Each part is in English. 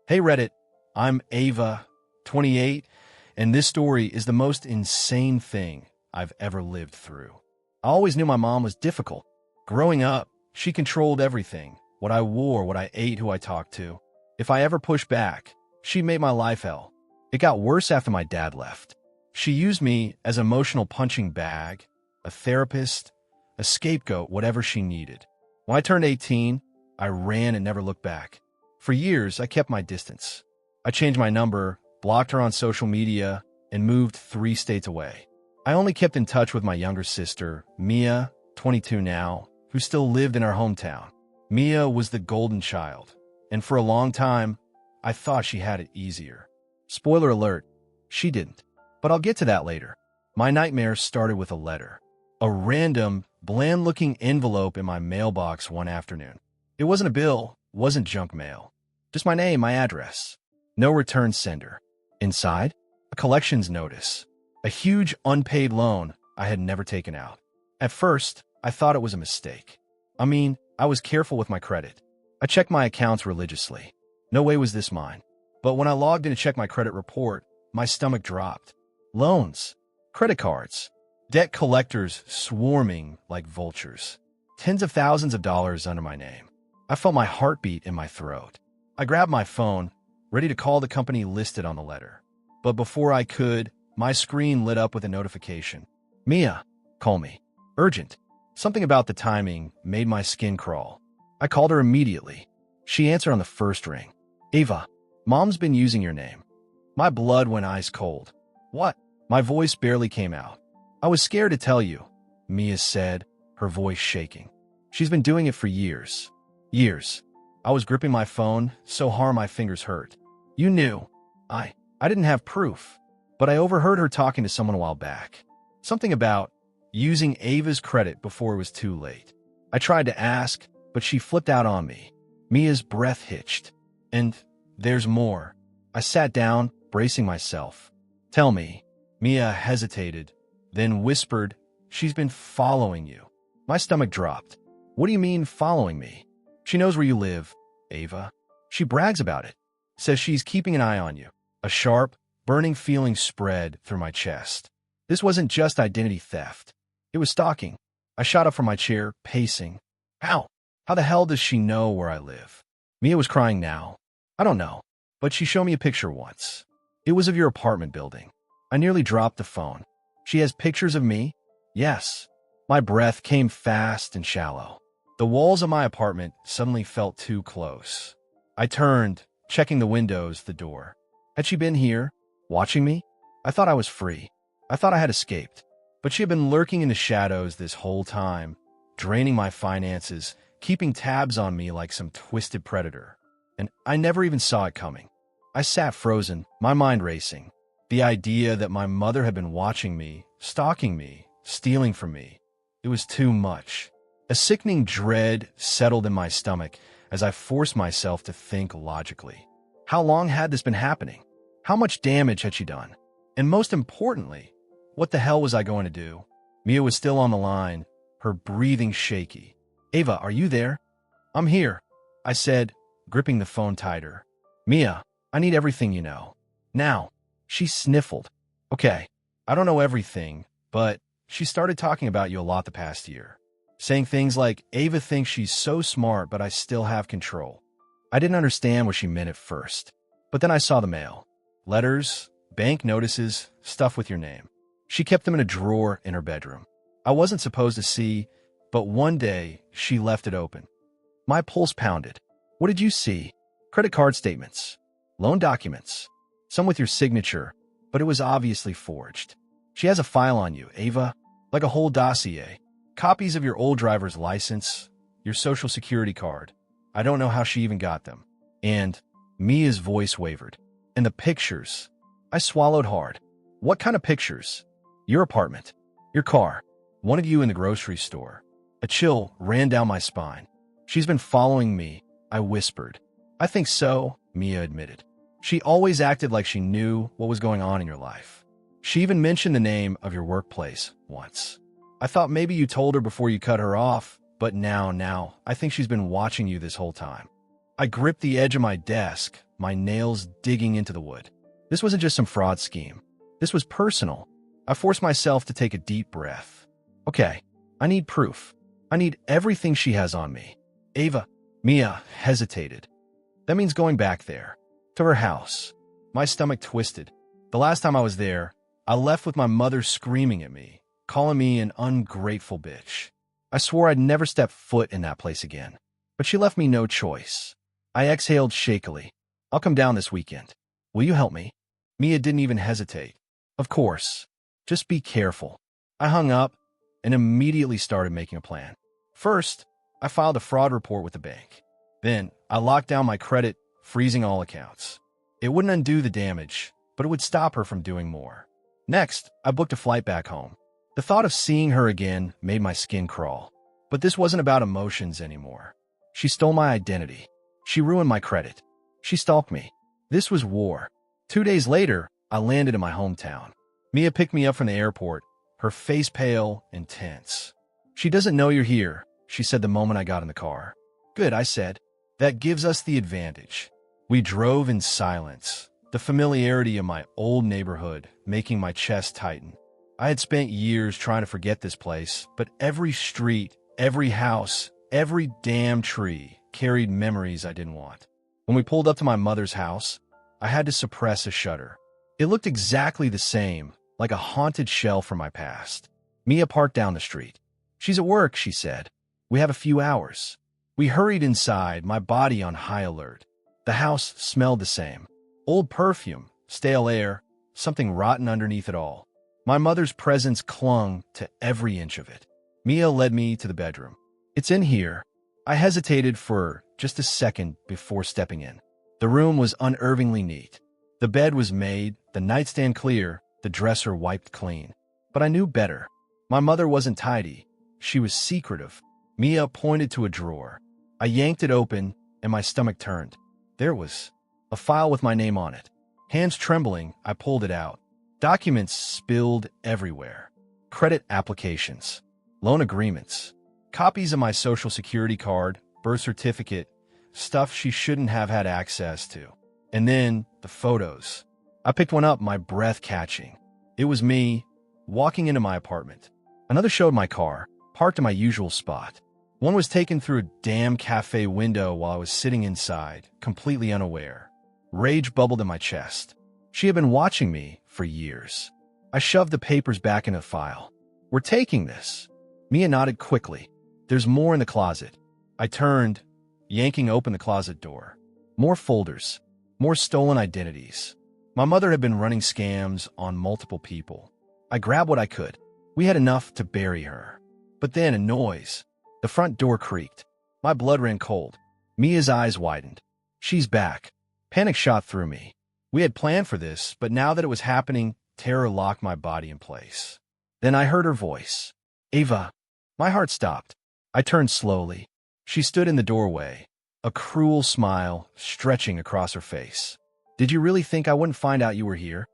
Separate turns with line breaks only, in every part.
Hey Reddit, I'm Ava, 28, and this story is the most insane thing I've ever lived through. I always knew my mom was difficult. Growing up, she controlled everything, what I wore, what I ate, who I talked to. If I ever pushed back, she made my life hell. It got worse after my dad left. She used me as an emotional punching bag, a therapist, a scapegoat, whatever she needed. When I turned 18, I ran and never looked back. For years, I kept my distance. I changed my number, blocked her on social media, and moved 3 states away. I only kept in touch with my younger sister, Mia, 22 now, who still lived in our hometown. Mia was the golden child, and for a long time, I thought she had it easier. Spoiler alert, she didn't. But I'll get to that later. My nightmare started with a letter. A random, bland-looking envelope in my mailbox one afternoon. It wasn't a bill, wasn't junk mail. Just my name, my address. No return sender. Inside, a collections notice. A huge unpaid loan I had never taken out. At first, I thought it was a mistake. I was careful with my credit. I checked my accounts religiously. No way was this mine. But when I logged in to check my credit report, my stomach dropped. Loans, credit cards, debt collectors swarming like vultures. Tens of thousands of dollars under my name. I felt my heartbeat in my throat. I grabbed my phone, ready to call the company listed on the letter. But before I could, my screen lit up with a notification. Mia, call me. Urgent. Something about the timing made my skin crawl. I called her immediately. She answered on the first ring. Ava, Mom's been using your name. My blood went ice cold. What? My voice barely came out. I was scared to tell you, Mia said, her voice shaking. She's been doing it for years. Years. I was gripping my phone so hard my fingers hurt. You knew. I didn't have proof, but I overheard her talking to someone a while back. Something about using Ava's credit before it was too late. I tried to ask, but she flipped out on me. Mia's breath hitched. And there's more. I sat down, bracing myself. Tell me. Mia hesitated, then whispered, she's been following you. My stomach dropped. What do you mean following me? She knows where you live, Ava. She brags about it. Says she's keeping an eye on you. A sharp, burning feeling spread through my chest. This wasn't just identity theft. It was stalking. I shot up from my chair, pacing. How? How the hell does she know where I live? Mia was crying now. I don't know, but she showed me a picture once. It was of your apartment building. I nearly dropped the phone. She has pictures of me? Yes. My breath came fast and shallow. The walls of my apartment suddenly felt too close. I turned, checking the windows, the door. Had she been here, watching me? I thought I was free. I thought I had escaped. But she had been lurking in the shadows this whole time, draining my finances, keeping tabs on me like some twisted predator. And I never even saw it coming. I sat frozen, my mind racing. The idea that my mother had been watching me, stalking me, stealing from me. It was too much. A sickening dread settled in my stomach as I forced myself to think logically. How long had this been happening? How much damage had she done? And most importantly, what the hell was I going to do? Mia was still on the line, her breathing shaky. Ava, are you there? I'm here, I said, gripping the phone tighter. Mia, I need everything you know. Now. She sniffled. Okay, I don't know everything, but she started talking about you a lot the past year. Saying things like, Ava thinks she's so smart, but I still have control. I didn't understand what she meant at first. But then I saw the mail. Letters, bank notices, stuff with your name. She kept them in a drawer in her bedroom. I wasn't supposed to see, but one day she left it open. My pulse pounded. What did you see? Credit card statements. Loan documents. Some with your signature, but it was obviously forged. She has a file on you, Ava, like a whole dossier. Copies of your old driver's license, your social security card. I don't know how she even got them. And Mia's voice wavered. And the pictures. I swallowed hard. What kind of pictures? Your apartment. Your car. One of you in the grocery store. A chill ran down my spine. She's been following me, I whispered. I think so, Mia admitted. She always acted like she knew what was going on in your life. She even mentioned the name of your workplace once. I thought maybe you told her before you cut her off, but now, I think she's been watching you this whole time. I gripped the edge of my desk, my nails digging into the wood. This wasn't just some fraud scheme. This was personal. I forced myself to take a deep breath. Okay, I need proof. I need everything she has on me. Ava. Mia hesitated. That means going back there, to her house. My stomach twisted. The last time I was there, I left with my mother screaming at me, calling me an ungrateful bitch. I swore I'd never step foot in that place again. But she left me no choice. I exhaled shakily. I'll come down this weekend. Will you help me? Mia didn't even hesitate. Of course. Just be careful. I hung up and immediately started making a plan. First, I filed a fraud report with the bank. Then, I locked down my credit, freezing all accounts. It wouldn't undo the damage, but it would stop her from doing more. Next, I booked a flight back home. The thought of seeing her again made my skin crawl. But this wasn't about emotions anymore. She stole my identity. She ruined my credit. She stalked me. This was war. 2 days later, I landed in my hometown. Mia picked me up from the airport, her face pale and tense. She doesn't know you're here, she said the moment I got in the car. Good, I said. That gives us the advantage. We drove in silence, the familiarity of my old neighborhood making my chest tighten. I had spent years trying to forget this place, but every street, every house, every damn tree carried memories I didn't want. When we pulled up to my mother's house, I had to suppress a shudder. It looked exactly the same, like a haunted shell from my past. Mia parked down the street. She's at work, she said. We have a few hours. We hurried inside, my body on high alert. The house smelled the same. Old perfume, stale air, something rotten underneath it all. My mother's presence clung to every inch of it. Mia led me to the bedroom. It's in here. I hesitated for just a second before stepping in. The room was unervingly neat. The bed was made, the nightstand clear, the dresser wiped clean. But I knew better. My mother wasn't tidy. She was secretive. Mia pointed to a drawer. I yanked it open, and my stomach turned. There it was, a file with my name on it. Hands trembling, I pulled it out. Documents spilled everywhere. Credit applications, loan agreements, copies of my social security card, birth certificate, stuff she shouldn't have had access to. And then the photos. I picked one up, my breath catching. It was me, walking into my apartment. Another showed my car, parked in my usual spot. One was taken through a damn cafe window while I was sitting inside, completely unaware. Rage bubbled in my chest. She had been watching me for years. I shoved the papers back in a file. We're taking this. Mia nodded quickly. There's more in the closet. I turned, yanking open the closet door. More folders. More stolen identities. My mother had been running scams on multiple people. I grabbed what I could. We had enough to bury her. But then a noise. The front door creaked. My blood ran cold. Mia's eyes widened. She's back. Panic shot through me. We had planned for this, but now that it was happening, terror locked my body in place. Then I heard her voice. Ava. My heart stopped. I turned slowly. She stood in the doorway, a cruel smile stretching across her face. Did you really think I wouldn't find out you were here?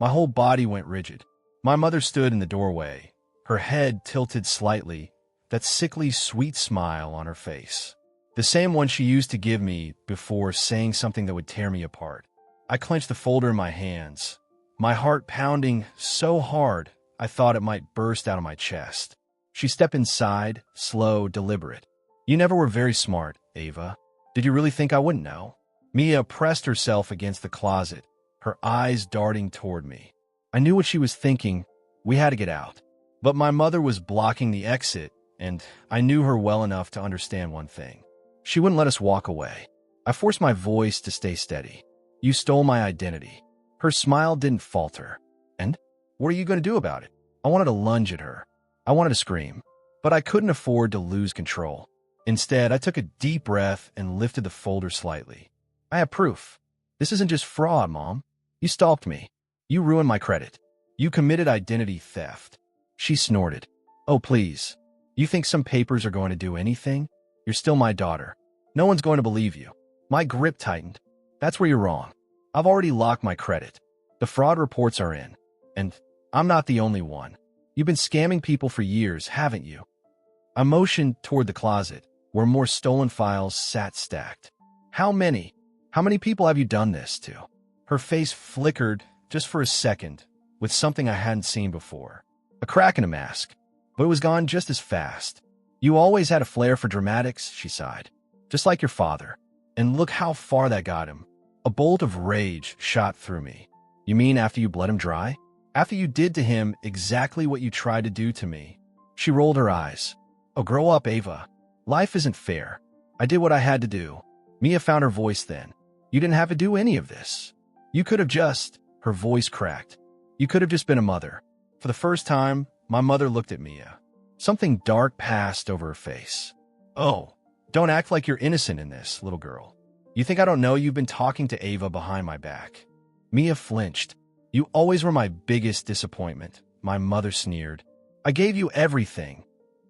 My whole body went rigid. My mother stood in the doorway, her head tilted slightly, that sickly sweet smile on her face. The same one she used to give me before saying something that would tear me apart. I clenched the folder in my hands, my heart pounding so hard I thought it might burst out of my chest. She stepped inside, slow, deliberate. You never were very smart, Ava. Did you really think I wouldn't know? Mia pressed herself against the closet, her eyes darting toward me. I knew what she was thinking. We had to get out. But my mother was blocking the exit, and I knew her well enough to understand one thing. She wouldn't let us walk away. I forced my voice to stay steady. You stole my identity. Her smile didn't falter. And what are you going to do about it? I wanted to lunge at her. I wanted to scream. But I couldn't afford to lose control. Instead, I took a deep breath and lifted the folder slightly. I have proof. This isn't just fraud, Mom. You stalked me. You ruined my credit. You committed identity theft. She snorted. Oh, please. You think some papers are going to do anything? You're still my daughter. No one's going to believe you. My grip tightened. That's where you're wrong. I've already locked my credit. The fraud reports are in. And I'm not the only one. You've been scamming people for years, haven't you? I motioned toward the closet, where more stolen files sat stacked. How many? How many people have you done this to? Her face flickered just for a second with something I hadn't seen before. A crack in a mask, but it was gone just as fast. You always had a flair for dramatics, she sighed. Just like your father. And look how far that got him. A bolt of rage shot through me. You mean after you bled him dry? After you did to him exactly what you tried to do to me? She rolled her eyes. Oh, grow up, Ava. Life isn't fair. I did what I had to do. Mia found her voice then. You didn't have to do any of this. You could have just... Her voice cracked. You could have just been a mother. For the first time, my mother looked at Mia. Something dark passed over her face. Oh, don't act like you're innocent in this, little girl. You think I don't know you've been talking to Ava behind my back? Mia flinched. You always were my biggest disappointment, my mother sneered. I gave you everything,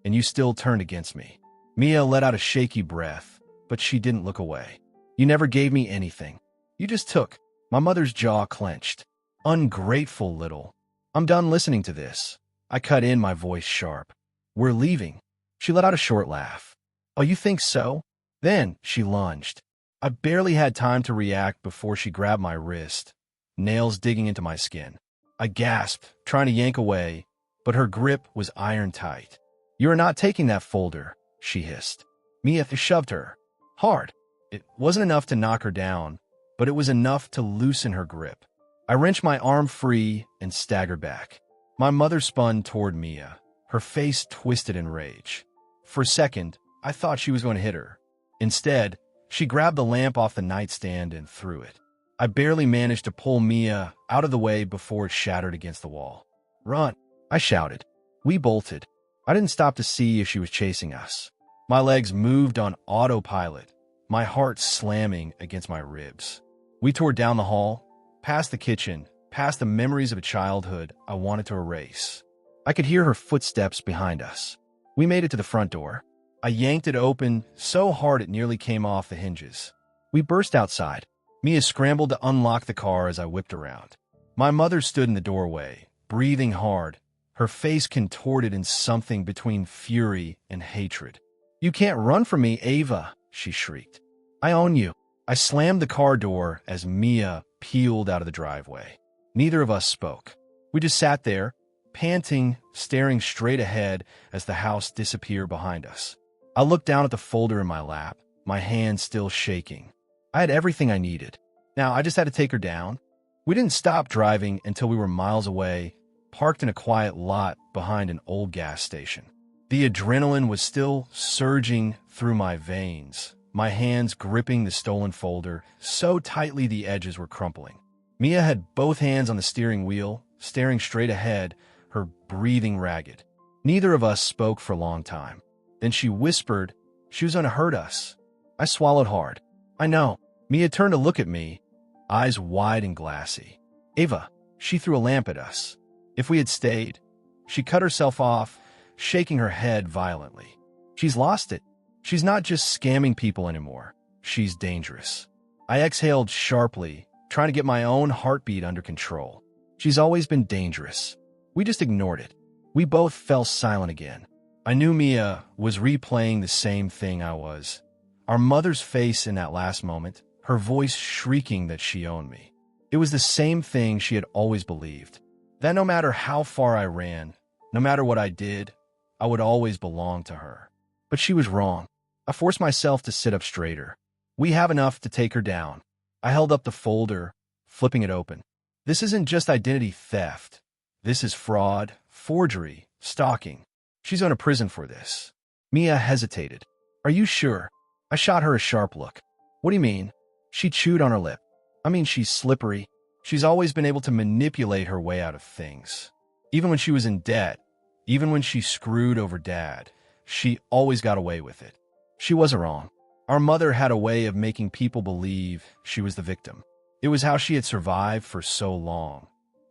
and you still turned against me. Mia let out a shaky breath, but she didn't look away. You never gave me anything. You just took. My mother's jaw clenched. Ungrateful little. I'm done listening to this. I cut in, my voice sharp. We're leaving. She let out a short laugh. Oh, you think so? Then she lunged. I barely had time to react before she grabbed my wrist, nails digging into my skin. I gasped, trying to yank away, but her grip was iron tight. You are not taking that folder, she hissed. Mia shoved her. Hard. It wasn't enough to knock her down, but it was enough to loosen her grip. I wrenched my arm free and staggered back. My mother spun toward Mia, her face twisted in rage. For a second, I thought she was going to hit her. Instead, she grabbed the lamp off the nightstand and threw it. I barely managed to pull Mia out of the way before it shattered against the wall. Run, I shouted. We bolted. I didn't stop to see if she was chasing us. My legs moved on autopilot, my heart slamming against my ribs. We tore down the hall, past the kitchen, past the memories of a childhood I wanted to erase. I could hear her footsteps behind us. We made it to the front door. I yanked it open so hard it nearly came off the hinges. We burst outside. Mia scrambled to unlock the car as I whipped around. My mother stood in the doorway, breathing hard, her face contorted in something between fury and hatred. You can't run from me, Ava, she shrieked. I own you. I slammed the car door as Mia peeled out of the driveway. Neither of us spoke. We just sat there, panting, staring straight ahead as the house disappeared behind us. I looked down at the folder in my lap, my hands still shaking. I had everything I needed. Now I just had to take her down. We didn't stop driving until we were miles away, parked in a quiet lot behind an old gas station. The adrenaline was still surging through my veins, my hands gripping the stolen folder so tightly the edges were crumpling. Mia had both hands on the steering wheel, staring straight ahead, her breathing ragged. Neither of us spoke for a long time. Then she whispered she was going to hurt us. I swallowed hard. I know. Mia turned to look at me, eyes wide and glassy. Ava, she threw a lamp at us. If we had stayed, she cut herself off, shaking her head violently. She's lost it. She's not just scamming people anymore. She's dangerous. I exhaled sharply, trying to get my own heartbeat under control. She's always been dangerous. We just ignored it. We both fell silent again. I knew Mia was replaying the same thing I was. Our mother's face in that last moment, her voice shrieking that she owned me. It was the same thing she had always believed. That no matter how far I ran, no matter what I did, I would always belong to her. But she was wrong. I forced myself to sit up straighter. We have enough to take her down. I held up the folder, flipping it open. This isn't just identity theft. This is fraud, forgery, stalking. She's going to prison for this. Mia hesitated. Are you sure? I shot her a sharp look. What do you mean? She chewed on her lip. I mean, she's slippery. She's always been able to manipulate her way out of things. Even when she was in debt, even when she screwed over Dad, she always got away with it. She wasn't wrong. Our mother had a way of making people believe she was the victim. It was how she had survived for so long.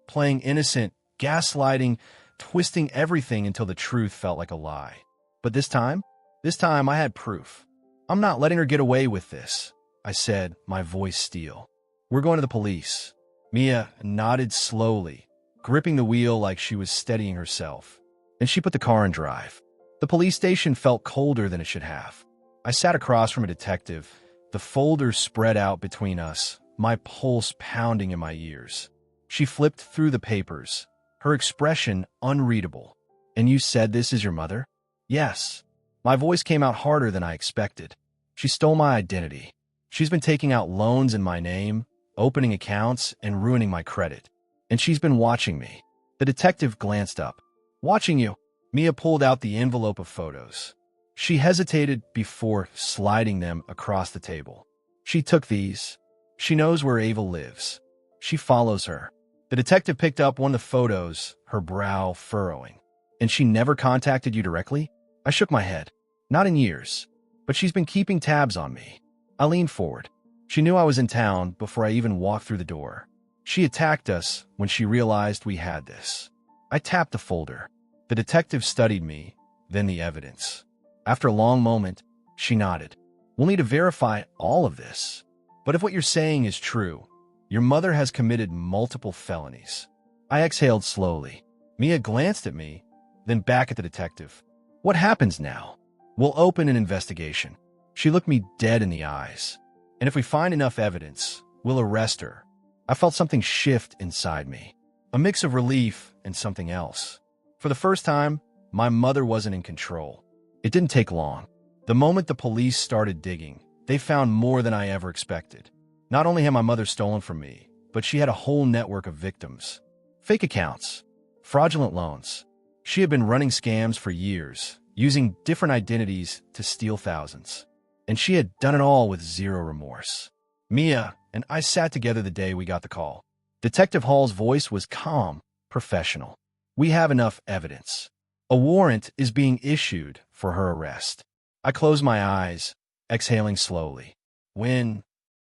Playing innocent, gaslighting, twisting everything until the truth felt like a lie. But this time I had proof. I'm not letting her get away with this, I said, my voice steel. We're going to the police. Mia nodded slowly, gripping the wheel like she was steadying herself. Then she put the car in drive. The police station felt colder than it should have. I sat across from a detective, The folder spread out between us, my pulse pounding in my ears. She flipped through the papers, her expression unreadable. "And you said this is your mother?" "Yes." My voice came out harder than I expected. "She stole my identity. She's been taking out loans in my name, opening accounts, and ruining my credit. And she's been watching me." The detective glanced up. "Watching you?" Mia pulled out the envelope of photos. She hesitated before sliding them across the table. "She took these. She knows where Ava lives. She follows her." The detective picked up one of the photos, her brow furrowing. "And she never contacted you directly?" I shook my head. "Not in years. But she's been keeping tabs on me." I leaned forward. She knew I was in town before I even walked through the door. She attacked us when she realized we had this. I tapped the folder. The detective studied me, then the evidence. After a long moment, she nodded. "We'll need to verify all of this. But if what you're saying is true, your mother has committed multiple felonies." I exhaled slowly. Mia glanced at me, then back at the detective. "What happens now?" "We'll open an investigation." She looked me dead in the eyes. "And if we find enough evidence, we'll arrest her." I felt something shift inside me, a mix of relief and something else. For the first time, my mother wasn't in control. It didn't take long. The moment the police started digging, they found more than I ever expected. Not only had my mother stolen from me, but she had a whole network of victims. Fake accounts, fraudulent loans. She had been running scams for years, using different identities to steal thousands. And she had done it all with zero remorse. Mia and I sat together the day we got the call. Detective Hall's voice was calm, professional. "We have enough evidence. A warrant is being issued for her arrest." I closed my eyes, exhaling slowly. "When?"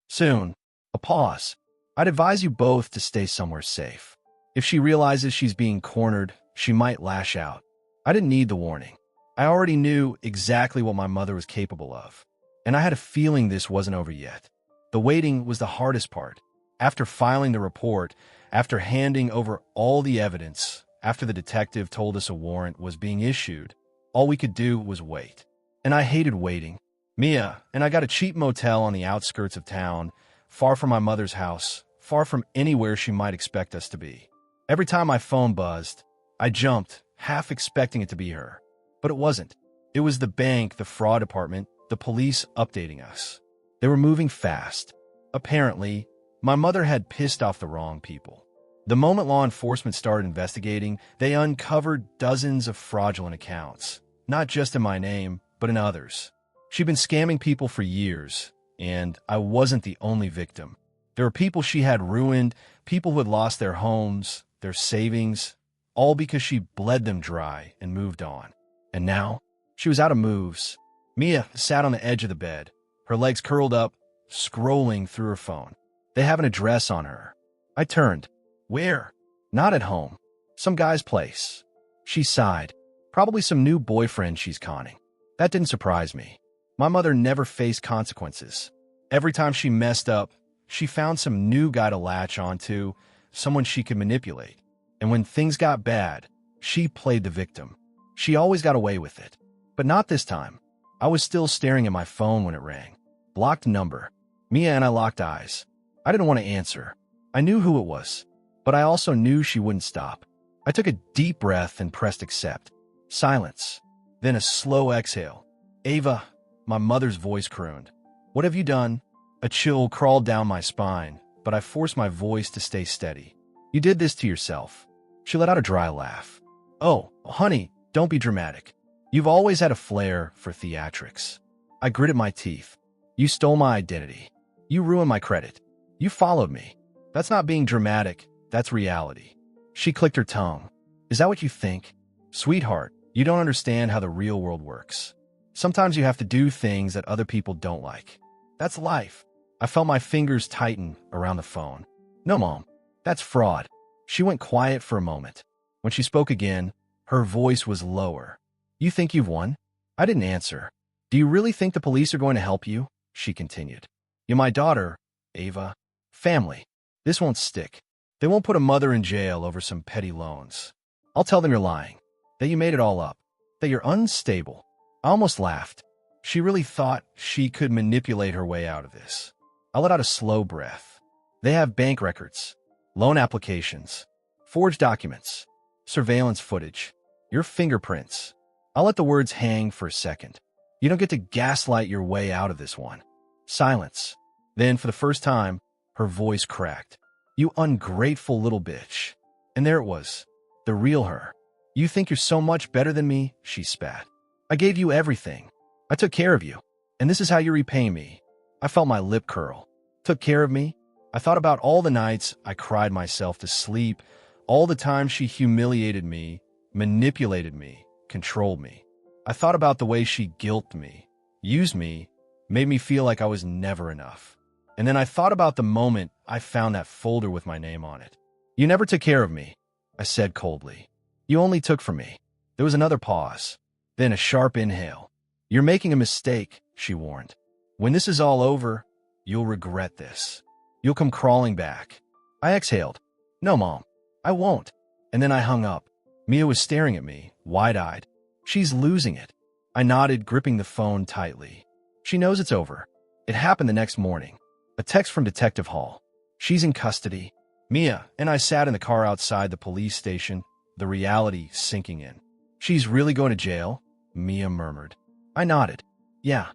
"Soon." A pause. "I'd advise you both to stay somewhere safe. If she realizes she's being cornered, she might lash out." I didn't need the warning. I already knew exactly what my mother was capable of. And I had a feeling this wasn't over yet. The waiting was the hardest part. After filing the report, after handing over all the evidence, after the detective told us a warrant was being issued, all we could do was wait. And I hated waiting. Mia and I got a cheap motel on the outskirts of town, far from my mother's house, far from anywhere she might expect us to be. Every time my phone buzzed, I jumped, half expecting it to be her. But it wasn't. It was the bank, the fraud department, the police updating us. They were moving fast. Apparently, my mother had pissed off the wrong people. The moment law enforcement started investigating, they uncovered dozens of fraudulent accounts, not just in my name, but in others. She'd been scamming people for years, and I wasn't the only victim. There were people she had ruined, people who had lost their homes, their savings, all because she bled them dry and moved on. And now, she was out of moves. Mia sat on the edge of the bed, her legs curled up, scrolling through her phone. They have an address on her. I turned. "Where?" "Not at home. Some guy's place." She sighed. "Probably some new boyfriend she's conning." That didn't surprise me. My mother never faced consequences. Every time she messed up, she found some new guy to latch onto, someone she could manipulate. And when things got bad, she played the victim. She always got away with it. But not this time. I was still staring at my phone when it rang. Blocked number. Mia and I locked eyes. I didn't want to answer. I knew who it was. But I also knew she wouldn't stop. I took a deep breath and pressed accept. Silence. Then a slow exhale. "Ava," my mother's voice crooned. "What have you done?" A chill crawled down my spine, but I forced my voice to stay steady. "You did this to yourself." She let out a dry laugh. "Oh, honey, don't be dramatic. You've always had a flair for theatrics." I gritted my teeth. "You stole my identity. You ruined my credit. You followed me. That's not being dramatic. That's reality." She clicked her tongue. "Is that what you think?" "Sweetheart, you don't understand how the real world works. Sometimes you have to do things that other people don't like. That's life." I felt my fingers tighten around the phone. "No, Mom, that's fraud." She went quiet for a moment. When she spoke again, her voice was lower. "You think you've won?" I didn't answer. "Do you really think the police are going to help you?" She continued. "You're my daughter, Ava. Family. This won't stick. They won't put a mother in jail over some petty loans. I'll tell them you're lying, that you made it all up, that you're unstable." I almost laughed. She really thought she could manipulate her way out of this. I let out a slow breath. They have bank records, loan applications, forged documents, surveillance footage, your fingerprints. I'll let the words hang for a second. You don't get to gaslight your way out of this one. Silence. Then, for the first time, her voice cracked. You ungrateful little bitch. And there it was, the real her. You think you're so much better than me, she spat. I gave you everything. I took care of you. And this is how you repay me. I felt my lip curl. Took care of me? I thought about all the nights I cried myself to sleep, all the times she humiliated me, manipulated me, controlled me. I thought about the way she guilted me, used me, made me feel like I was never enough. And then I thought about the moment I found that folder with my name on it. You never took care of me, I said coldly. You only took from me. There was another pause, then a sharp inhale. You're making a mistake, she warned. When this is all over, you'll regret this. You'll come crawling back. I exhaled. No, Mom, I won't. And then I hung up. Mia was staring at me, wide-eyed. She's losing it. I nodded, gripping the phone tightly. She knows it's over. It happened the next morning. A text from Detective Hall. She's in custody. Mia and I sat in the car outside the police station, the reality sinking in. She's really going to jail? Mia murmured. I nodded. Yeah.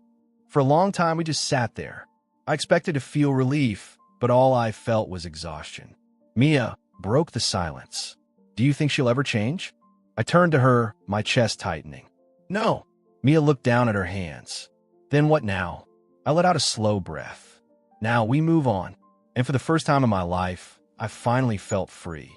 For a long time, we just sat there. I expected to feel relief, but all I felt was exhaustion. Mia broke the silence. Do you think she'll ever change? I turned to her, my chest tightening. No. Mia looked down at her hands. Then what now? I let out a slow breath. Now we move on. And for the first time in my life, I finally felt free.